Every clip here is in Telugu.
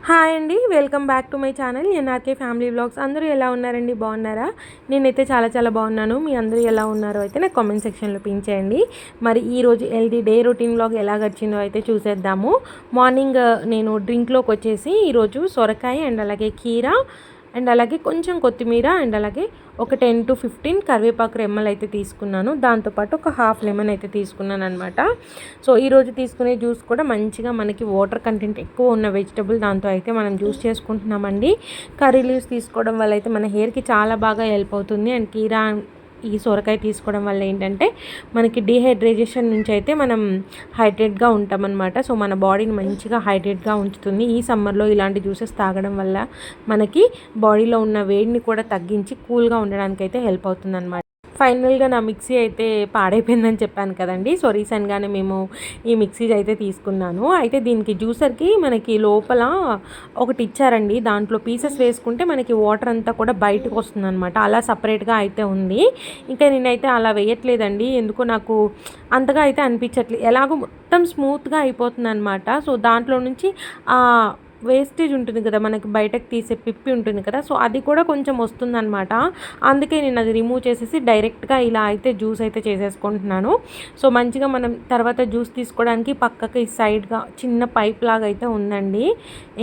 హాయ్ అండి, welcome back to my channel NRK family vlogs. అందరూ ఎలా ఉన్నారండి? బాగున్నారా? నేనైతే చాలా బాగున్నాను. మీ అందరూ ఎలా ఉన్నారో అయితే నాకు కామెంట్ సెక్షన్లో పిన్ చేయండి. మరి ఈరోజు డే రొటీన్ వ్లాగ్ ఎలా గడిచిందో అయితే చూసేద్దాము. మార్నింగ్ నేను డ్రింక్లోకి వచ్చేసి ఈరోజు సొరకాయ అండ్ అలాగే కీరా అండ్ అలాగే కొంచెం కొత్తిమీర అండ్ అలాగే ఒక 10 to 15 కరివేపాకు రెమ్మలు అయితే తీసుకున్నాను. దాంతోపాటు ఒక హాఫ్ లెమన్ అయితే తీసుకున్నాను అనమాట. సో ఈరోజు తీసుకునే జ్యూస్ కూడా మంచిగా మనకి వాటర్ కంటెంట్ ఎక్కువ ఉన్న వెజిటబుల్ దాంతో అయితే మనం జ్యూస్ చేసుకుంటున్నామండి. కర్రీ లీవ్స్ తీసుకోవడం వల్ల అయితే మన హెయిర్కి చాలా బాగా హెల్ప్ అవుతుంది. అండ్ కీరా ఈ సొరకాయ తీసుకోవడం వల్ల ఏంటంటే మనకి డీహైడ్రేషన్ నుంచి అయితే మనం హైడ్రేట్గా ఉంటామన్నమాట. సో మన బాడీని మంచిగా హైడ్రేట్గా ఉంచుతుంది. ఈ సమ్మర్లో ఇలాంటి జ్యూసెస్ తాగడం వల్ల మనకి బాడీలో ఉన్న వేడిని కూడా తగ్గించి కూల్గా ఉండడానికి అయితే హెల్ప్ అవుతుంది అన్నమాట. ఫైనల్గా నా మిక్సీ అయితే పాడైపోయిందని చెప్పాను కదండి. సో రీసెంట్గానే మేము ఈ మిక్సీ అయితే తీసుకున్నాను. అయితే దీనికి జ్యూసర్కి మనకి లోపల ఒకటి ఇచ్చారండి. దాంట్లో పీసెస్ వేసుకుంటే మనకి వాటర్ అంతా కూడా బయటకు వస్తుంది అనమాట. అలా సపరేట్గా అయితే ఉంది. ఇంకా నేనైతే అలా వేయట్లేదండి. ఎందుకో నాకు అంతగా అయితే అనిపించట్లేదు. ఎలాగో మొత్తం స్మూత్గా అయిపోతుంది అనమాట. సో దాంట్లో నుంచి వేస్టేజ్ ఉంటుంది కదా, మనకి బయటకు తీసే పిప్పి ఉంటుంది కదా, సో అది కూడా కొంచెం వస్తుందన్నమాట. అందుకే నేను అది రిమూవ్ చేసేసి డైరెక్ట్గా ఇలా అయితే జ్యూస్ అయితే చేసేసుకుంటున్నాను. సో మంచిగా మనం తర్వాత జ్యూస్ తీసుకోవడానికి పక్కకి సైడ్గా చిన్న పైప్ లాగా అయితే ఉందండి.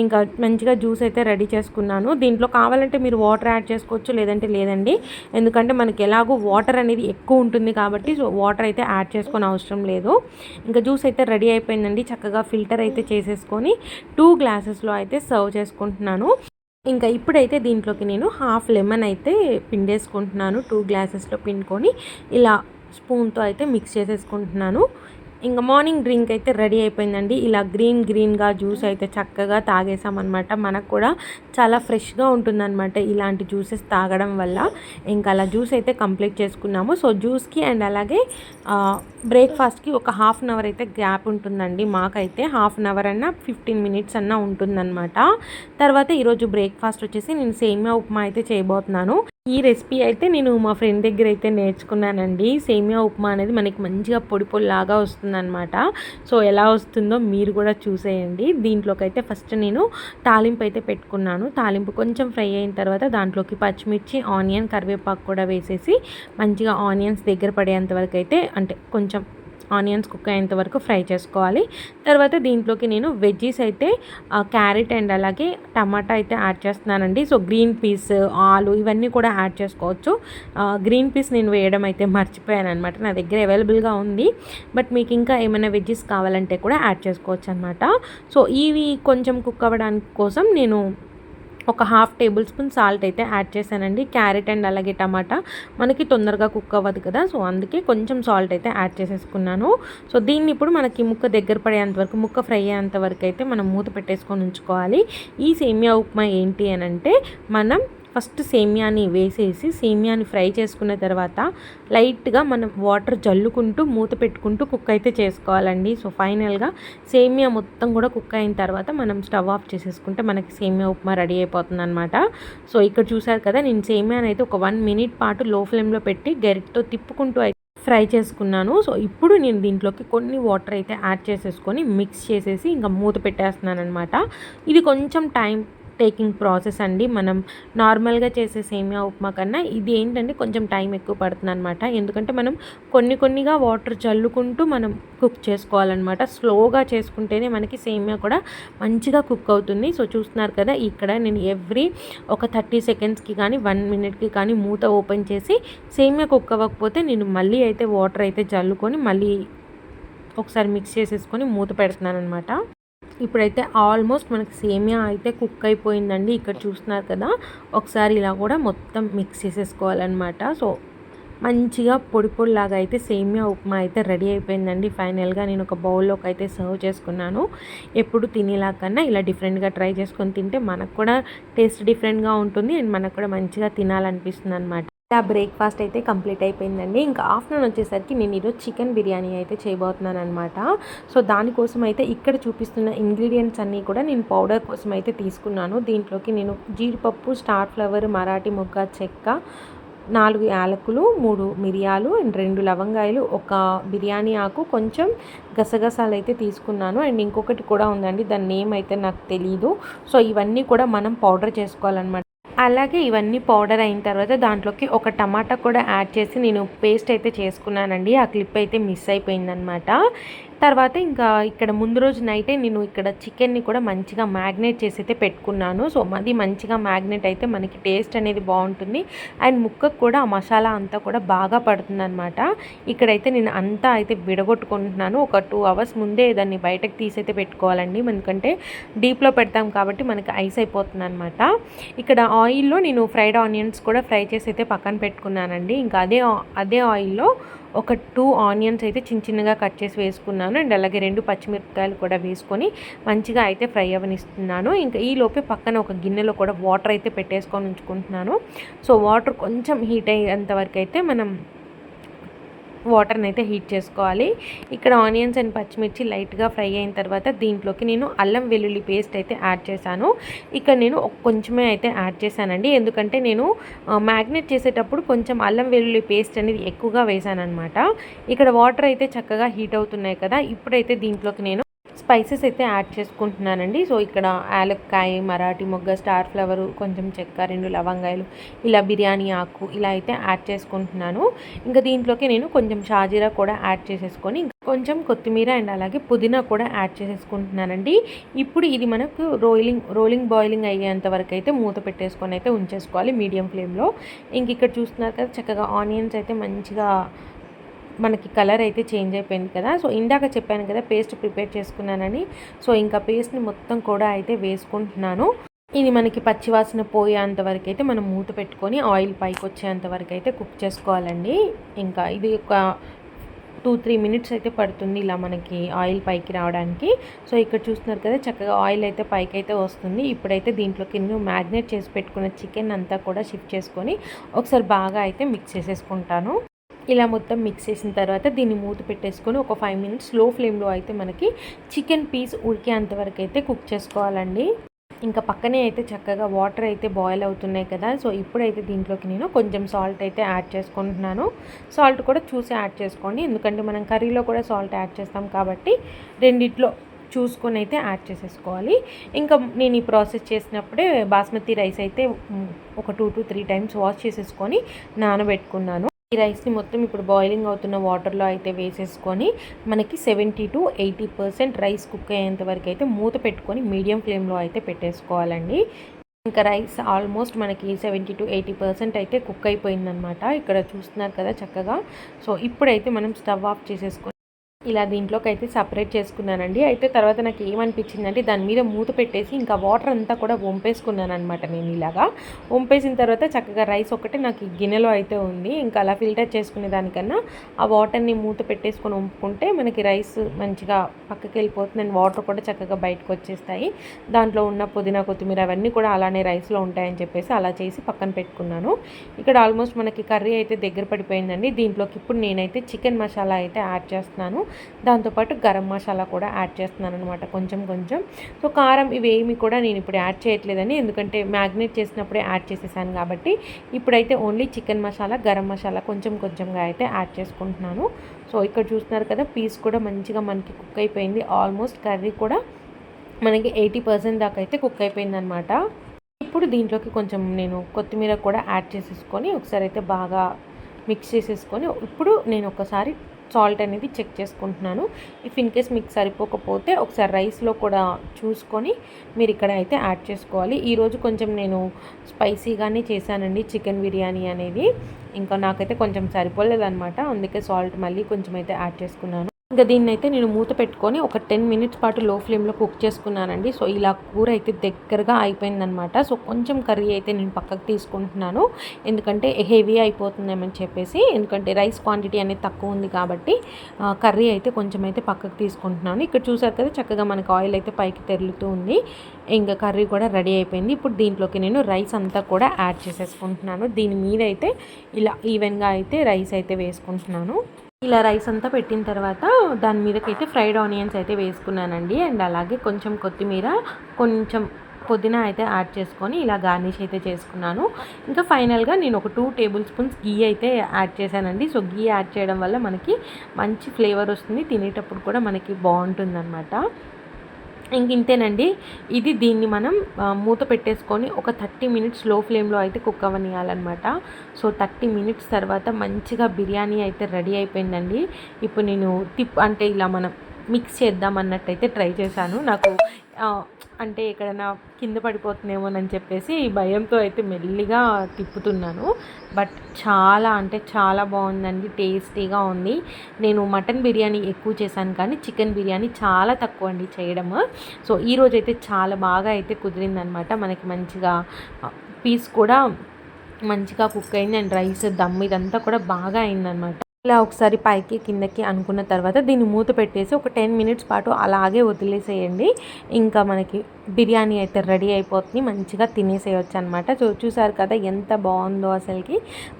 ఇంకా మంచిగా జ్యూస్ అయితే రెడీ చేసుకున్నాను. దీంట్లో కావాలంటే మీరు వాటర్ యాడ్ చేసుకోవచ్చు, లేదంటే లేదండి. ఎందుకంటే మనకి ఎలాగో వాటర్ అనేది ఎక్కువ ఉంటుంది కాబట్టి సో వాటర్ అయితే యాడ్ చేసుకొని అవసరం లేదు. ఇంకా జ్యూస్ అయితే రెడీ అయిపోయిందండి. చక్కగా ఫిల్టర్ అయితే చేసేసుకొని 2 గ్లాసెస్లో అయితే సర్వ్ చేసుకుంటున్నాను. ఇంకా ఇప్పుడైతే దీంట్లోకి నేను హాఫ్ లెమన్ అయితే పిండేసుకుంటున్నాను. 2 గ్లాసెస్లో పిండుకొని ఇలా స్పూన్తో అయితే మిక్స్ చేసేసుకుంటున్నాను. ఇంకా మార్నింగ్ డ్రింక్ అయితే రెడీ అయిపోయిందండి. ఇలా గ్రీన్గా జ్యూస్ అయితే చక్కగా తాగేసామన్నమాట. మనకు కూడా చాలా ఫ్రెష్గా ఉంటుందన్నమాట ఇలాంటి జ్యూసెస్ తాగడం వల్ల. ఇంకా అలా జ్యూస్ అయితే కంప్లీట్ చేసుకున్నాము. సో జ్యూస్కి అండ్ అలాగే బ్రేక్ఫాస్ట్కి ఒక హాఫ్ అన్ అవర్ అయితే గ్యాప్ ఉంటుందండి. మాకైతే హాఫ్ అన్ అవర్ అన్నా 15 minutes అన్నా ఉంటుందన్నమాట. తర్వాత ఈరోజు బ్రేక్ఫాస్ట్ వచ్చేసి నేను సేమియా ఉప్మా అయితే చేయబోతున్నాను. ఈ రెసిపీ అయితే నేను మా ఫ్రెండ్ దగ్గర అయితే నేర్చుకున్నానండి. సేమియా ఉప్మా అనేది మనకి మంచిగా పొడిలాగా వస్తుందన్నమాట. సో ఎలా వస్తుందో మీరు కూడా చూసేయండి. దీంట్లోకి అయితే ఫస్ట్ నేను తాలింపు అయితే పెట్టుకున్నాను. తాలింపు కొంచెం ఫ్రై అయిన తర్వాత దాంట్లోకి పచ్చిమిర్చి, ఆనియన్, కరివేపాకు కూడా వేసేసి మంచిగా ఆనియన్స్ దగ్గర పడేంత వరకు అయితే అంటే కొంచెం ఆనియన్స్ కుక్ అయ్యేంత వరకు ఫ్రై చేసుకోవాలి. తర్వాత దీంట్లోకి నేను వెజ్జీస్ అయితే క్యారెట్ అండ్ అలాగే టమాటా అయితే యాడ్ చేస్తున్నానండి. సో గ్రీన్ పీస్, ఆలు ఇవన్నీ కూడా యాడ్ చేసుకోవచ్చు. గ్రీన్ పీస్ నేను వేయడం అయితే మర్చిపోయాను అనమాట. నా దగ్గర అవైలబుల్గా ఉంది. బట్ మీకు ఇంకా ఏమైనా వెజ్జీస్ కావాలంటే కూడా యాడ్ చేసుకోవచ్చు అనమాట. సో ఇవి కొంచెం కుక్ అవ్వడానికి కోసం నేను ఒక హాఫ్ టేబుల్ స్పూన్ సాల్ట్ అయితే యాడ్ చేశానండి. క్యారెట్ అండ్ అలాగే టమాటా మనకి తొందరగా కుక్ అవ్వదు కదా, సో అందుకే కొంచెం సాల్ట్ అయితే యాడ్ చేసేసుకున్నాను. సో దీన్ని ఇప్పుడు మనకి ముక్క దగ్గర పడేంత వరకు, ముక్క ఫ్రై అయ్యేంత వరకు అయితే మనం మూత పెట్టేసుకొని ఉంచుకోవాలి. ఈ సేమియా ఉప్మా ఏంటి అని అంటే మనం ఫస్ట్ సేమియాని వేసేసి సేమియాని ఫ్రై చేసుకున్న తర్వాత లైట్గా మనం వాటర్ జల్లుకుంటూ మూత పెట్టుకుంటూ కుక్ అయితే చేసుకోవాలండి. సో ఫైనల్గా సేమియా మొత్తం కూడా కుక్ అయిన తర్వాత మనం స్టవ్ ఆఫ్ చేసేసుకుంటే మనకి సేమియా ఉప్మా రెడీ అయిపోతుంది అనమాట. సో ఇక్కడ చూసారు కదా, నేను సేమియాని అయితే ఒక 1 minute పాటు లో ఫ్లేమ్లో పెట్టి గరిటతో తిప్పుకుంటూ అయితే ఫ్రై చేసుకున్నాను. సో ఇప్పుడు నేను దీంట్లోకి కొన్ని వాటర్ అయితే యాడ్ చేసేసుకొని మిక్స్ చేసేసి ఇంకా మూత పెట్టేస్తున్నాను అనమాట. ఇది కొంచెం టైం టేకింగ్ ప్రాసెస్ అండి. మనం నార్మల్గా చేసే సేమియా ఉప్మా కన్నా ఇది ఏంటంటే కొంచెం టైం ఎక్కువ పడుతుంది అనమాట. ఎందుకంటే మనం కొన్నిగా వాటర్ చల్లుకుంటూ మనం కుక్ చేసుకోవాలన్నమాట. స్లోగా చేసుకుంటేనే మనకి సేమియా కూడా మంచిగా కుక్ అవుతుంది. సో చూస్తున్నారు కదా, ఇక్కడ నేను ఎవ్రీ ఒక 30 secondsకి కానీ 1 minuteకి కానీ మూత ఓపెన్ చేసి సేమియా కుక్ అవ్వకపోతే నేను మళ్ళీ అయితే వాటర్ అయితే చల్లుకొని మళ్ళీ ఒకసారి మిక్స్ చేసేసుకొని మూత పెడుతున్నాను అనమాట. ఇప్పుడైతే ఆల్మోస్ట్ మనకి సేమియా అయితే కుక్ అయిపోయిందండి. ఇక్కడ చూస్తున్నారు కదా, ఒకసారి ఇలా కూడా మొత్తం మిక్స్ చేసేసుకోవాలన్నమాట. సో మంచిగా పొడిలాగా అయితే సేమియా ఉప్మా అయితే రెడీ అయిపోయిందండి. ఫైనల్గా నేను ఒక బౌల్లోకి అయితే సర్వ్ చేసుకున్నాను. ఎప్పుడు తినేలా కన్నా ఇలా డిఫరెంట్గా ట్రై చేసుకొని తింటే మనకు కూడా టేస్ట్ డిఫరెంట్గా ఉంటుంది అండ్ మనకు కూడా మంచిగా తినాలనిపిస్తుంది అనమాట. బ్రేక్ఫాస్ట్ అయితే కంప్లీట్ అయిపోయిందండి. ఇంకా ఆఫ్టర్నూన్ వచ్చేసరికి నేను ఈరోజు చికెన్ బిర్యానీ అయితే చేయబోతున్నాను అనమాట. సో దానికోసం అయితే ఇక్కడ చూపిస్తున్న ఇంగ్రీడియంట్స్ అన్నీ కూడా నేను పౌడర్ కోసం అయితే తీసుకున్నాను. దీంట్లోకి నేను జీడిపప్పు, స్టార్ ఫ్లవర్, మరాఠీ మొగ్గ, చెక్క, 4 యాలకులు, 3 మిరియాలు అండ్ 2 లవంగాయలు, ఒక బిర్యానీ ఆకు, కొంచెం గసగసాలు అయితే తీసుకున్నాను. అండ్ ఇంకొకటి కూడా ఉందండి, దాని నేమ్ అయితే నాకు తెలీదు. సో ఇవన్నీ కూడా మనం పౌడర్ చేసుకోవాలన్నమాట. అలాగే ఇవన్నీ పౌడర్ అయిన తర్వాత దాంట్లోకి ఒక టమాటా కూడా యాడ్ చేసి నేను పేస్ట్ అయితే చేసుకున్నానండి. ఆ క్లిప్ అయితే మిస్ అయిపోయిందనమాట. తర్వాత ఇంకా ఇక్కడ ముందు రోజు నైటే నేను ఇక్కడ చికెన్ని కూడా మంచిగా మ్యాగ్నేట్ చేసి అయితే పెట్టుకున్నాను. సో అది మంచిగా మ్యాగ్నేట్ అయితే మనకి టేస్ట్ అనేది బాగుంటుంది. అండ్ ముక్కకు కూడా ఆ మసాలా అంతా కూడా బాగా పడుతుందనమాట. ఇక్కడైతే నేను అంతా అయితే విడగొట్టుకుంటున్నాను. ఒక 2 అవర్స్ ముందే దాన్ని బయటకు తీసైతే పెట్టుకోవాలండి, ఎందుకంటే డీప్లో పెడతాం కాబట్టి మనకి ఐస్ అయిపోతుంది అనమాట. ఇక్కడ ఆయిల్లో నేను ఫ్రైడ్ ఆనియన్స్ కూడా ఫ్రై చేసి అయితే పక్కన పెట్టుకున్నానండి. ఇంకా అదే ఆయిల్లో ఒక 2 ఆనియన్స్ అయితే చిన్న చిన్నగా కట్ చేసి వేసుకున్నాను. అండ్ అలాగే 2 పచ్చిమిరపకాయలు కూడా వేసుకొని మంచిగా అయితే ఫ్రై అవ్వనిస్తున్నాను. ఇంకా ఈలోపే పక్కన ఒక గిన్నెలో కూడా వాటర్ అయితే పెట్టేసుకొని ఉంచుకుంటున్నాను. సో వాటర్ కొంచెం హీట్ అయ్యేంత వరకు అయితే మనం వాటర్ని అయితే హీట్ చేసుకోవాలి. ఇక్కడ ఆనియన్స్ అండ్ పచ్చిమిర్చి లైట్గా ఫ్రై అయిన తర్వాత దీంట్లోకి నేను అల్లం వెల్లుల్లి పేస్ట్ అయితే యాడ్ చేశాను. ఇక్కడ నేను కొంచెమే అయితే యాడ్ చేశానండి, ఎందుకంటే నేను మ్యాగ్నేట్ చేసేటప్పుడు కొంచెం అల్లం వెల్లుల్లి పేస్ట్ అనేది ఎక్కువగా వేసాను అనమాట. ఇక్కడ వాటర్ అయితే చక్కగా హీట్ అవుతున్నాయి కదా, ఇప్పుడైతే దీంట్లోకి నేను స్పైసెస్ అయితే యాడ్ చేసుకుంటున్నానండి. సో ఇక్కడ యాలక్కాయ, మరాఠీ మొగ్గ, స్టార్ ఫ్లవరు, కొంచెం చెక్క, 2 లవంగాయలు, ఇలా బిర్యానీ ఆకు ఇలా అయితే యాడ్ చేసుకుంటున్నాను. ఇంకా దీంట్లోకి నేను కొంచెం షాజీరా కూడా యాడ్ చేసేసుకొని కొంచెం కొత్తిమీర అండ్ అలాగే పుదీనా కూడా యాడ్ చేసేసుకుంటున్నానండి. ఇప్పుడు ఇది మనకు రోలింగ్ బాయిలింగ్ అయ్యేంత వరకు అయితే మూత పెట్టేసుకొని అయితే ఉంచేసుకోవాలి మీడియం ఫ్లేమ్లో. ఇంక ఇక్కడ చూస్తున్నారు కదా, చక్కగా ఆనియన్స్ అయితే మంచిగా మనకి కలర్ అయితే చేంజ్ అయిపోయింది కదా. సో ఇందాక చెప్పాను కదా పేస్ట్ ప్రిపేర్ చేసుకున్నానని. సో ఇంకా పేస్ట్ని మొత్తం కూడా అయితే వేసుకుంటున్నాను. ఇది మనకి పచ్చివాసన పోయేంత వరకు అయితే మనం మూత పెట్టుకొని ఆయిల్ పైకి వచ్చేంత వరకు అయితే కుక్ చేసుకోవాలండి. ఇంకా ఇది ఒక 2-3 మినిట్స్ అయితే పడుతుంది ఇలా మనకి ఆయిల్ పైకి రావడానికి. సో ఇక్కడ చూస్తున్నారు కదా, చక్కగా ఆయిల్ అయితే పైకి అయితే వస్తుంది. ఇప్పుడైతే దీంట్లోకి నేను మ్యాగ్నేట్ చేసి పెట్టుకున్న చికెన్ అంతా కూడా షిఫ్ట్ చేసుకొని ఒకసారి బాగా అయితే మిక్స్ చేసేసుకుంటాను. ఇలా మొత్తం మిక్స్ చేసిన తర్వాత దీన్ని మూత పెట్టేసుకొని ఒక 5 మినిట్స్ లో ఫ్లేమ్లో అయితే మనకి చికెన్ పీస్ ఉడికేంత వరకు అయితే కుక్ చేసుకోవాలండి. ఇంకా పక్కనే అయితే చక్కగా వాటర్ అయితే బాయిల్ అవుతున్నాయి కదా. సో ఇప్పుడైతే దీంట్లోకి నేను కొంచెం సాల్ట్ అయితే యాడ్ చేసుకుంటున్నాను. సాల్ట్ కూడా చూసి యాడ్ చేసుకోండి, ఎందుకంటే మనం కర్రీలో కూడా సాల్ట్ యాడ్ చేస్తాం కాబట్టి రెండిట్లో చూసుకొని అయితే యాడ్ చేసేసుకోవాలి. ఇంకా నేను ఈ ప్రాసెస్ చేసినప్పుడే బాస్మతి రైస్ అయితే ఒక 2 to 3 టైమ్స్ వాష్ చేసేసుకొని నానబెట్టుకున్నాను. ఈ రైస్ని మొత్తం ఇప్పుడు బాయిలింగ్ అవుతున్న వాటర్లో అయితే వేసేసుకొని మనకి 70 to 80% రైస్ కుక్ అయ్యేంత వరకు అయితే మూత పెట్టుకొని మీడియం ఫ్లేమ్లో అయితే పెట్టేసుకోవాలండి. ఇంకా రైస్ ఆల్మోస్ట్ మనకి 70 to 80% అయితే కుక్ అయిపోయిందనమాట. ఇక్కడ చూస్తున్నారు కదా చక్కగా. సో ఇప్పుడైతే మనం స్టవ్ ఆఫ్ చేసేసుకొని ఇలా దీంట్లోకి అయితే సపరేట్ చేసుకున్నానండి. అయితే తర్వాత నాకు ఏమనిపించిందంటే దాని మీద మూత పెట్టేసి ఇంకా వాటర్ అంతా కూడా వంపేసుకున్నాను అనమాట. నేను ఇలాగా వంపేసిన తర్వాత చక్కగా రైస్ ఒకటి నాకు గిన్నెలో అయితే ఉంది. ఇంకా అలా ఫిల్టర్ చేసుకునే దానికన్నా ఆ వాటర్ని మూత పెట్టేసుకొని వంపుకుంటే మనకి రైస్ మంచిగా పక్కకి వెళ్ళిపోతుంది అండ్ వాటర్ కూడా చక్కగా బయటకు వచ్చేస్తాయి. దాంట్లో ఉన్న పుదీనా, కొత్తిమీర అవన్నీ కూడా అలానే రైస్లో ఉంటాయని చెప్పేసి అలా చేసి పక్కన పెట్టుకున్నాను. ఇక్కడ ఆల్మోస్ట్ మనకి కర్రీ అయితే దగ్గర పడిపోయిందండి. దీంట్లోకి ఇప్పుడు నేనైతే చికెన్ మసాలా అయితే యాడ్ చేస్తున్నాను. దాంతోపాటు గరం మసాలా కూడా యాడ్ చేస్తున్నాను అనమాట, కొంచెం. సో కారం ఇవేమి కూడా నేను ఇప్పుడు యాడ్ చేయట్లేదని, ఎందుకంటే మ్యాగ్నేట్ చేసినప్పుడే యాడ్ చేసేసాను కాబట్టి ఇప్పుడైతే ఓన్లీ చికెన్ మసాలా, గరం మసాలా కొంచెంగా అయితే యాడ్ చేసుకుంటున్నాను. సో ఇక్కడ చూస్తున్నారు కదా, పీస్ కూడా మంచిగా మనకి కుక్ అయిపోయింది. ఆల్మోస్ట్ కర్రీ కూడా మనకి 80% దాకా అయితే కుక్ అయిపోయింది అనమాట. ఇప్పుడు దీంట్లోకి కొంచెం నేను కొత్తిమీర కూడా యాడ్ చేసేసుకొని ఒకసారి అయితే బాగా మిక్స్ చేసేసుకొని ఇప్పుడు నేను ఒకసారి సాల్ట్ అనేది చెక్ చేసుకుంటున్నాను. ఇఫ్ ఇన్ కేస్ మీకు సరిపోకపోతే ఒకసారి రైస్లో కూడా చూసుకొని మీరు ఇక్కడ అయితే యాడ్ చేసుకోవాలి. ఈరోజు కొంచెం నేను స్పైసీగానే చేశానండి చికెన్ బిర్యానీ అనేది. ఇంకా నాకైతే కొంచెం సరిపోలేదన్నమాట, అందుకే సాల్ట్ మళ్ళీ కొంచెం అయితే యాడ్ చేసుకున్నాను. ఇంకా దీన్ని అయితే నేను మూత పెట్టుకొని ఒక 10 మినిట్స్ పాటు లో ఫ్లేమ్లో కుక్ చేసుకున్నానండి. సో ఇలా కూర అయితే దగ్గరగా అయిపోయిందనమాట. సో కొంచెం కర్రీ అయితే నేను పక్కకు తీసుకుంటున్నాను, ఎందుకంటే హెవీ అయిపోతుందేమని చెప్పేసి, ఎందుకంటే రైస్ క్వాంటిటీ అనేది తక్కువ ఉంది కాబట్టి కర్రీ అయితే కొంచెం అయితే పక్కకు తీసుకుంటున్నాను. ఇక్కడ చూసారు కదా చక్కగా మనకి ఆయిల్ అయితే పైకి తెరులుతూ ఉంది. ఇంకా కర్రీ కూడా రెడీ అయిపోయింది. ఇప్పుడు దీంట్లోకి నేను రైస్ అంతా కూడా యాడ్ చేసేసుకుంటున్నాను. దీని మీద అయితే ఇలా ఈవెన్గా అయితే రైస్ అయితే వేసుకుంటున్నాను. ఇలా రైస్ అంతా పెట్టిన తర్వాత దాని మీదకైతే ఫ్రైడ్ ఆనియన్స్ అయితే వేసుకున్నానండి. అండ్ అలాగే కొంచెం కొత్తిమీర, కొంచెం పుదీనా అయితే యాడ్ చేసుకొని ఇలా గార్నిష్ అయితే చేసుకున్నాను. ఇంకా ఫైనల్గా నేను ఒక 2 టేబుల్ స్పూన్స్ గీ అయితే యాడ్ చేశానండి. సో గీ యాడ్ చేయడం వల్ల మనకి మంచి ఫ్లేవర్ వస్తుంది, తినేటప్పుడు కూడా మనకి బాగుంటుందన్నమాట. ఇంతేనండి. దీన్ని మనం మూత పెట్టేసుకొని ఒక 30 మినిట్స్ లో ఫ్లేమ్లో అయితే కుక్ అవ్వనియాలన్నమాట. సో 30 మినిట్స్ తర్వాత మంచిగా బిర్యానీ అయితే రెడీ అయిపోయిందండి. ఇప్పుడు నేను అంటే ఇలా మనం మిక్స్ చేద్దాం అన్నట్టయితే ట్రై చేశాను. నాకు అంటే ఎక్కడైనా కింద పడిపోతుందేమోనని చెప్పేసి భయంతో అయితే మెల్లిగా తిప్పుతున్నాను. బట్ చాలా అంటే చాలా బాగుందండి, టేస్టీగా ఉంది. నేను మటన్ బిర్యానీ ఎక్కువ చేశాను కానీ చికెన్ బిర్యానీ చాలా తక్కువ అండి చేయడము. సో ఈరోజైతే చాలా బాగా అయితే కుదిరిందనమాట. మనకి మంచిగా పీస్ కూడా మంచిగా కుక్ అయింది అండ్ రైస్ దమ్ ఇదంతా కూడా బాగా అయిందనమాట. ఇలా ఒకసారి పైకి కిందకి అనుకున్న తర్వాత దీన్ని మూత పెట్టేసి ఒక 10 మినిట్స్ పాటు అలాగే వదిలేసేయండి. ఇంకా మనకి బిర్యానీ అయితే రెడీ అయిపోతుంది, మంచిగా తినేసేయచ్చు అనమాట. చూసారు కదా ఎంత బాగుందో. అసలుకి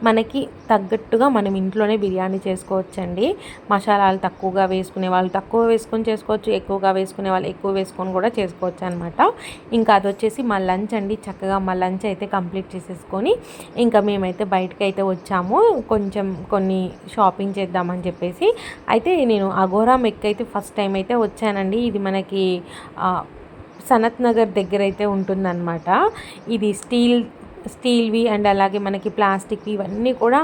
మనకి తగ్గట్టుగా మనం ఇంట్లోనే బిర్యానీ చేసుకోవచ్చండి. మసాలాలు తక్కువగా వేసుకునే వాళ్ళు తక్కువ వేసుకొని చేసుకోవచ్చు, ఎక్కువగా వేసుకునే వాళ్ళు ఎక్కువ వేసుకొని కూడా చేసుకోవచ్చు అనమాట. ఇంకా అది వచ్చేసి మా లంచ్ అండి. చక్కగా మా లంచ్ అయితే కంప్లీట్ చేసేసుకొని ఇంకా మేమైతే బయటకు అయితే వచ్చాము, కొంచెం కొన్ని షాపింగ్ చేద్దామని చెప్పేసి. అయితే నేను అఘోరా మెక్ అయితే ఫస్ట్ టైం అయితే వచ్చానండి. ఇది మనకి సనత్ నగర్ దగ్గర అయితే ఉంటుందన్నమాట. ఇది స్టీల్వి అండ్ అలాగే మనకి ప్లాస్టిక్వి ఇవన్నీ కూడా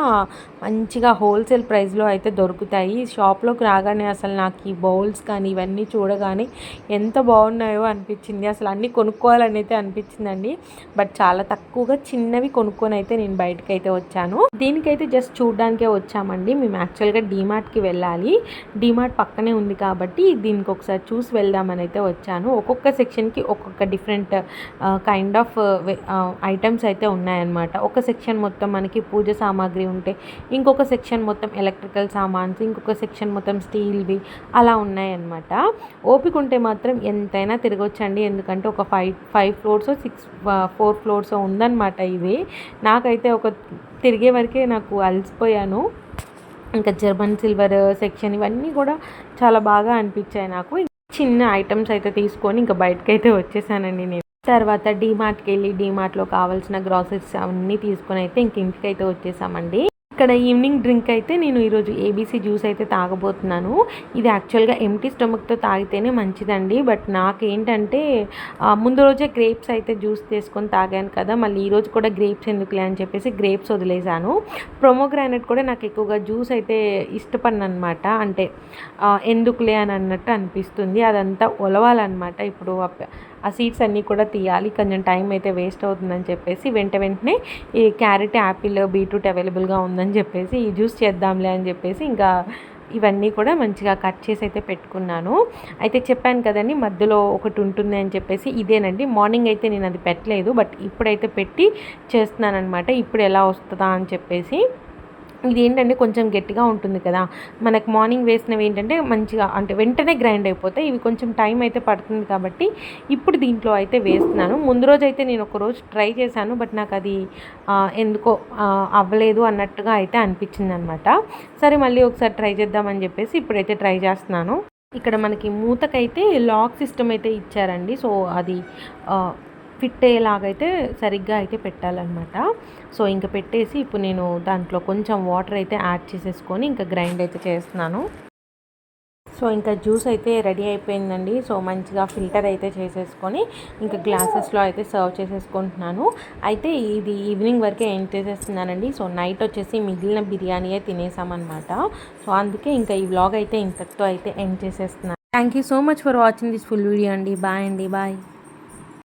మంచిగా హోల్సేల్ ప్రైస్లో అయితే దొరుకుతాయి. షాప్లోకి రాగానే అసలు నాకు ఈ బౌల్స్ కానీ ఇవన్నీ చూడగానే ఎంత బాగున్నాయో అనిపించింది. అసలు అన్నీ కొనుక్కోవాలని అయితే అనిపించిందండి. బట్ చాలా తక్కువగా చిన్నవి కొనుక్కొని అయితే నేను బయటకు అయితే వచ్చాను. దీనికైతే జస్ట్ చూడడానికే వచ్చామండి. మేము యాక్చువల్గా డీమార్ట్కి వెళ్ళాలి. డీమార్ట్ పక్కనే ఉంది కాబట్టి దీనికి ఒకసారి చూసి వెళ్దామని అయితే వచ్చాను. ఒక్కొక్క సెక్షన్కి ఒక్కొక్క డిఫరెంట్ కైండ్ ఆఫ్ ఐటమ్స్ అయితే ఉన్నాయన్నమాట. ఒక సెక్షన్ మొత్తం మనకి పూజ సామాగ్రి ఉంటే, ఇంకొక సెక్షన్ మొత్తం ఎలక్ట్రికల్ సామాన్స్, ఇంకొక సెక్షన్ మొత్తం స్టీల్వి అలా ఉన్నాయన్నమాట. ఓపిక ఉంటే మాత్రం ఎంతైనా తిరగొచ్చండి. ఎందుకంటే ఒక 5 ఫ్లోర్స్ 4 ఫ్లోర్స్ ఉందన్నమాట. ఇది నాకైతే ఒక తిరిగే వరకే నాకు అలసిపోయాను. ఇంకా జర్మన్ సిల్వర్ సెక్షన్ ఇవన్నీ కూడా చాలా బాగా అనిపించాయి నాకు. చిన్న ఐటమ్స్ అయితే తీసుకొని ఇంకా బయటకైతే వచ్చేసానండి నేను. తర్వాత డీమార్ట్కి వెళ్ళి డీమార్ట్లో కావాల్సిన గ్రాసరీస్ అవన్నీ తీసుకొని అయితే ఇంటికి అయితే వచ్చేసామండి. ఇక్కడ ఈవినింగ్ డ్రింక్ అయితే నేను ఈరోజు ఏబీసీ జ్యూస్ అయితే తాగబోతున్నాను. ఇది యాక్చువల్గా ఎంటీ స్టమక్తో తాగితేనే మంచిదండి. బట్ నాకేంటంటే ముందు రోజే గ్రేప్స్ అయితే జ్యూస్ తీసుకొని తాగాను కదా, మళ్ళీ ఈరోజు కూడా గ్రేప్స్ ఎందుకులే అని చెప్పేసి గ్రేప్స్ వదిలేసాను. ప్రొమోగ్రానైట్ కూడా నాకు ఎక్కువగా జ్యూస్ అయితే ఇష్టపడిన అనమాట. అంటే ఎందుకులే అని అన్నట్టు అనిపిస్తుంది. అదంతా ఒలవాలన్నమాట. ఇప్పుడు ఆ సీడ్స్ అన్నీ కూడా తీయాలి, కొంచెం టైం అయితే వేస్ట్ అవుతుందని చెప్పేసి వెంటనే ఈ క్యారెట్, యాపిల్, బీట్రూట్ అవైలబుల్గా ఉందని చెప్పేసి ఈ జ్యూస్ చేద్దాంలే అని చెప్పేసి ఇంకా ఇవన్నీ కూడా మంచిగా కట్ చేసి అయితే పెట్టుకున్నాను. అయితే చెప్పాను కదండి మధ్యలో ఒకటి ఉంటుంది అని చెప్పేసి, ఇదేనండి. మార్నింగ్ అయితే నేను అది పెట్టలేదు, బట్ ఇప్పుడైతే పెట్టి చేస్తున్నాను అనమాట. ఇప్పుడు ఎలా వస్తుందా అని చెప్పేసి. ఇది ఏంటంటే కొంచెం గట్టిగా ఉంటుంది కదా, మనకు మార్నింగ్ వేసినవి ఏంటంటే మంచిగా అంటే వెంటనే గ్రైండ్ అయిపోతాయి. ఇవి కొంచెం టైం అయితే పడుతుంది కాబట్టి ఇప్పుడు దీంట్లో అయితే వేస్తున్నాను. ముందు రోజు అయితే నేను ఒకరోజు ట్రై చేశాను, బట్ నాకు అది ఎందుకో అవ్వలేదు అన్నట్టుగా అయితే అనిపించింది అనమాట. సరే మళ్ళీ ఒకసారి ట్రై చేద్దామని చెప్పేసి ఇప్పుడైతే ట్రై చేస్తున్నాను. ఇక్కడ మనకి మూతకైతే లాక్ సిస్టమ్ అయితే ఇచ్చారండి. సో అది ఫిట్ అయ్యేలాగైతే సరిగ్గా అయితే పెట్టాలన్నమాట. సో ఇంకా పెట్టేసి ఇప్పుడు నేను దాంట్లో కొంచెం వాటర్ అయితే యాడ్ చేసేసుకొని ఇంకా గ్రైండ్ అయితే చేస్తున్నాను. సో ఇంకా జ్యూస్ అయితే రెడీ అయిపోయిందండి. సో మంచిగా ఫిల్టర్ అయితే చేసేసుకొని ఇంకా గ్లాసెస్లో అయితే సర్వ్ చేసేసుకుంటున్నాను. అయితే ఇది ఈవినింగ్ వరకే ఎండ్ చేసేస్తున్నానండి. సో నైట్ వచ్చేసి మిగిలిన బిర్యానీయే తినేసామన్నమాట. సో అందుకే ఇంకా ఈ వ్లాగ్ అయితే ఇంతటితో అయితే ఎండ్ చేసేస్తున్నాను. Thank you so much for watching this full video అండి. బాయ్ అండి, బాయ్.